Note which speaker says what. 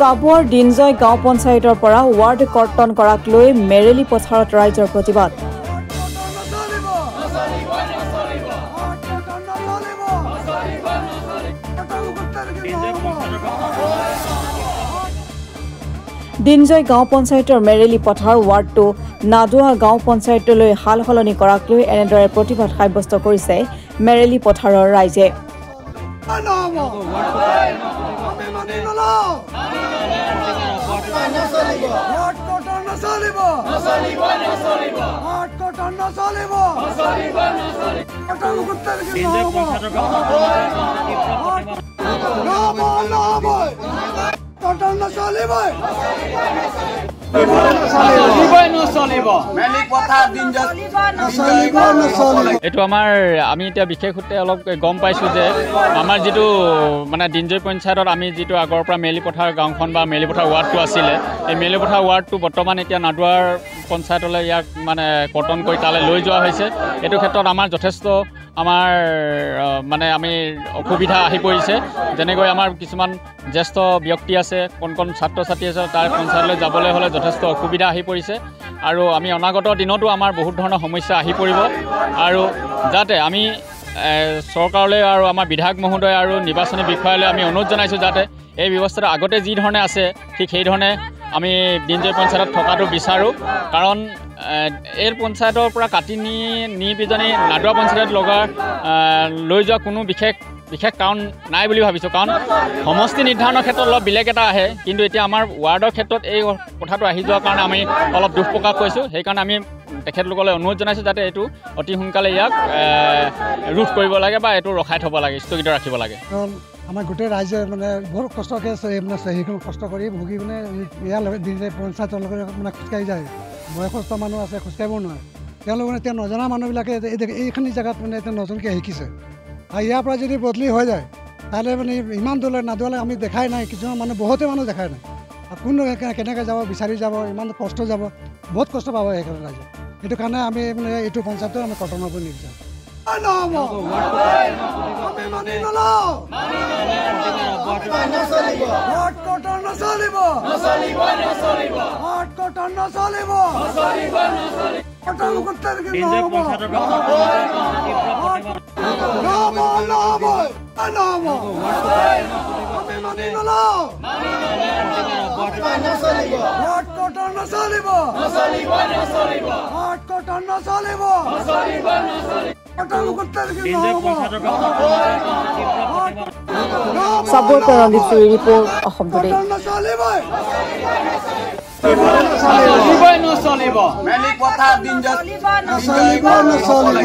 Speaker 1: চাবুৱাৰ দিনজয় গাঁও পঞ্চায়তৰ পৰা ৱাৰ্ড কৰ্তন কৰাক লৈ মেৰেলি পথাৰত ৰাইজৰ প্ৰতিবাদ। দিনজয় গাঁও পঞ্চায়তৰ মেৰেলি পথাৰ ৱাৰ্ডটো নাদোৱা গাঁও পঞ্চায়তলৈ হাল সলনি কৰাক লৈ এনেদৰে প্ৰতিবাদ সাব্যস্ত কৰিছে মেৰেলি পথাৰৰ ৰাইজে।
Speaker 2: এইটো আমাৰ আমি এতিয়া বিশেষ সূত্ৰে অলপ গম পাইছোঁ যে আমাৰ যিটো মানে দিনজয় পঞ্চায়তত আমি যিটো আগৰ পৰা মেলিপথাৰ গাঁওখন বা মেলিপথাৰ ৱাৰ্ডটো আছিলে, এই মেলিপথাৰ ৱাৰ্ডটো বৰ্তমান এতিয়া নাদোৱাৰ পঞ্চায়তলৈ ইয়াক মানে কৰ্তন কৰি তালৈ লৈ যোৱা হৈছে। এইটো ক্ষেত্ৰত আমাৰ যথেষ্ট আমাৰ মানে আমি অসুবিধা আহি পৰিছে। যেনেকৈ আমাৰ কিছুমান জ্যেষ্ঠ ব্যক্তি আছে, কণ ছাত্ৰ ছাত্ৰী আছে, তাৰ পঞ্চায়তলৈ যাবলৈ হ'লে যথেষ্ট অসুবিধা আহি পৰিছে আৰু আমি অনাগত দিনতো আমাৰ বহুত ধৰণৰ সমস্যা আহি পৰিব। আৰু যাতে আমি চৰকাৰলৈ আৰু আমাৰ বিধায়ক মহোদয় আৰু নিৰ্বাচনী বিষয়ালৈ আমি অনুৰোধ জনাইছোঁ যাতে এই ব্যৱস্থাটো আগতে যি ধৰণে আছে ঠিক সেইধৰণে আমি দিনজয় পঞ্চায়তত থকাটো বিচাৰোঁ। কাৰণ এই পঞ্চায়তৰ পৰা কাটি নি পিজনী নাদোৱা পঞ্চায়তত লৈ যোৱা কোনো বিশেষ কাৰণ নাই বুলি ভাবিছোঁ। কাৰণ সমষ্টি নিৰ্ধাৰণৰ ক্ষেত্ৰত অলপ বেলেগ এটা আহে, কিন্তু এতিয়া আমাৰ ৱাৰ্ডৰ ক্ষেত্ৰত এই কথাটো আহি যোৱাৰ কাৰণে আমি অলপ দুখ প্ৰকাশ কৰিছোঁ। সেইকাৰণে আমি তেখেতলোকলৈ অনুৰোধ জনাইছোঁ যাতে এইটো অতি সোনকালে ইয়াক ৰোধ কৰিব লাগে বা এইটো ৰখাই থ'ব লাগে, স্থগিত ৰাখিব লাগে।
Speaker 3: আমাৰ গোটেই ৰাইজে মানে বহুত কষ্টকৈ আছে, মানে সেইখন কষ্ট কৰি ভুগি মানে ইয়াৰ লগত দিনজয় পঞ্চায়তৰ লগত মানে খোজকাঢ়ি যায়। বয়সস্থ মানুহ আছে, খোজকাঢ়িব নোৱাৰে। তেওঁলোক মানে এতিয়া নজনা মানুহবিলাকে এইখিনি জেগাত মানে এতিয়া নতুনকৈ শিকিছে। আৰু ইয়াৰ পৰা যদি বদলি হৈ যায় তাহলে মানে ইমান দূৰলৈ নাদোৱালৈ আমি দেখাই নাই, কিছুমান মানুহ বহুতে মানুহ দেখাই নাই। আৰু কোন কেনেকৈ যাব, বিচাৰি যাব, ইমান কষ্ট যাব, বহুত কষ্ট পাব সেইকাৰণে ৰাইজে। সেইটো কাৰণে আমি মানে এইটো পঞ্চায়তটো আমি কৰ্তন কৰিব নিবিচাৰোঁ।
Speaker 1: চাবুৱাৰ পৰা ৰঞ্জিত চুৰি ৰিপৰ্ট, অসম টুডে।
Speaker 4: মেলি পথাৰ দিনজয়